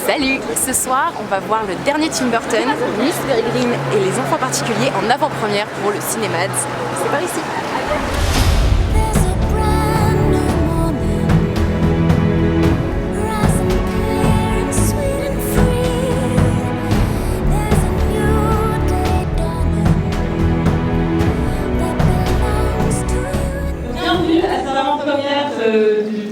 Salut! Ce soir, on va voir le dernier Tim Burton, Miss Peregrine et les enfants particuliers en avant-première pour le Cinémad. C'est par ici! Bienvenue à cette avant-première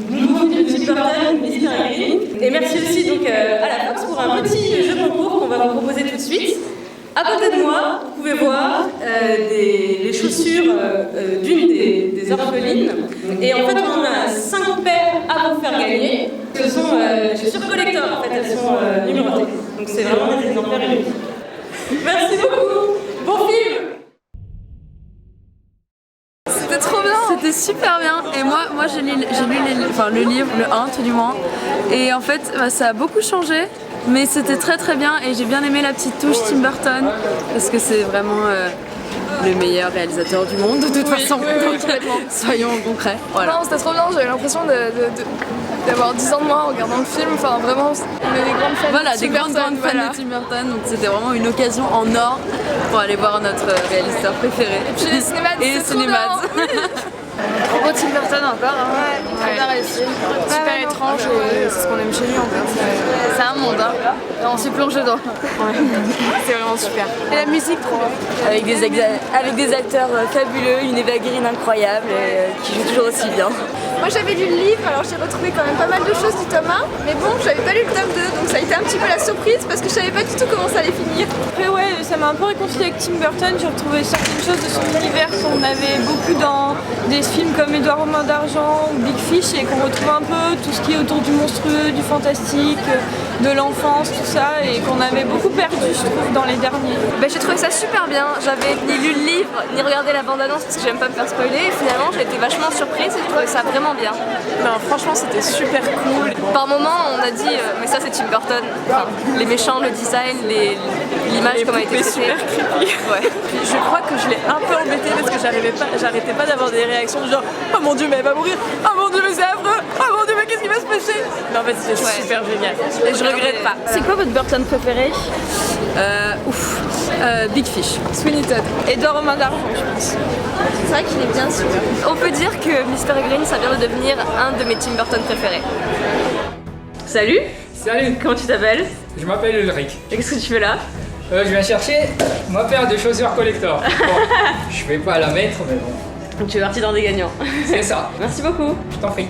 du nouveau film de Tim Burton, Miss Peregrine. Et merci aussi donc à la Fox pour un petit jeu concours qu'on va vous proposer tout de suite. À côté de moi, vous pouvez voir les chaussures d'une des orphelines. Et en fait, on a 5 paires à vous faire gagner. Ce sont des chaussures collector, en fait, elles sont numérotées. Donc c'est vraiment des exemplaires uniques. Merci beaucoup. Bon film. C'était trop bien. C'était super bien. Et moi j'ai lu le livre, le 1 tout du moins. Et en fait, ça a beaucoup changé. Mais c'était très très bien et j'ai bien aimé la petite touche Tim Burton parce que c'est vraiment le meilleur réalisateur du monde de toute façon. Donc, soyons concrets. Voilà. Non, c'était trop bien, j'avais l'impression d'avoir 10 ans de moins en regardant le film. Enfin vraiment, on est des grandes fans Voilà, de des Tim grandes Burton, fans de Tim Burton. Donc c'était vraiment une occasion en or pour aller voir notre réalisateur préféré. Et puis les cinémas, et c'est trop bien. Trop beau Tim Burton encore. Hein. Ouais, très bien réussi. Super étrange et c'est ce qu'on aime chez lui en fait. C'est un monde, hein. Et on s'y plonge dedans. C'est vraiment super. Et la musique, trop bien. Avec des acteurs fabuleux, une Eva Green incroyable qui joue toujours aussi bien. Moi j'avais lu le livre, alors j'ai retrouvé quand même pas mal de choses du tome 1, mais bon, j'avais pas lu le tome 2, donc ça a été un petit peu la surprise parce que je savais pas du tout comment ça allait finir. Après ouais, ça m'a un peu réconcilié avec Tim Burton, j'ai retrouvé certaines choses de son univers qu'on avait beaucoup dans des films comme Édouard aux mains d'argent ou Big Fish et qu'on retrouve un peu tout ce qui est autour du monstrueux, du fantastique, de l'enfance, tout ça, et qu'on avait beaucoup perdu je trouve dans les derniers. J'ai trouvé ça super bien, j'avais ni lu le livre, ni regardé la bande-annonce parce que j'aime pas me faire spoiler et finalement j'ai été vachement surprise et je trouvais ça vraiment bien. Non, franchement c'était super cool. Par moments on a dit mais ça c'est Tim Burton, enfin, les méchants, le design, l'image comme a été traitée. Super creepy. Ouais. Je crois que je l'ai un peu embêté parce que j'arrêtais pas d'avoir des réactions du genre oh mon dieu mais elle va mourir, oh mon dieu mais c'est affreux, oh mon dieu mais qu'est-ce qui va se passer. Mais en fait c'était super génial et je regrette pas. C'est quoi votre Burton préféré? Big Fish. Sweeney Todd. Édouard aux mains d'argent je pense. C'est vrai qu'il est bien sûr. On peut dire que Miss Peregrine ça vient de devenir un de mes Tim Burton préférés. Salut! Salut, Comment tu t'appelles? je m'appelle Ulrich. Et qu'est-ce que tu fais là? Je viens chercher ma paire de chaussures collector. Bon, je vais pas la mettre, mais bon, Donc tu es parti dans des gagnants. c'est ça. Merci beaucoup. Je t'en prie.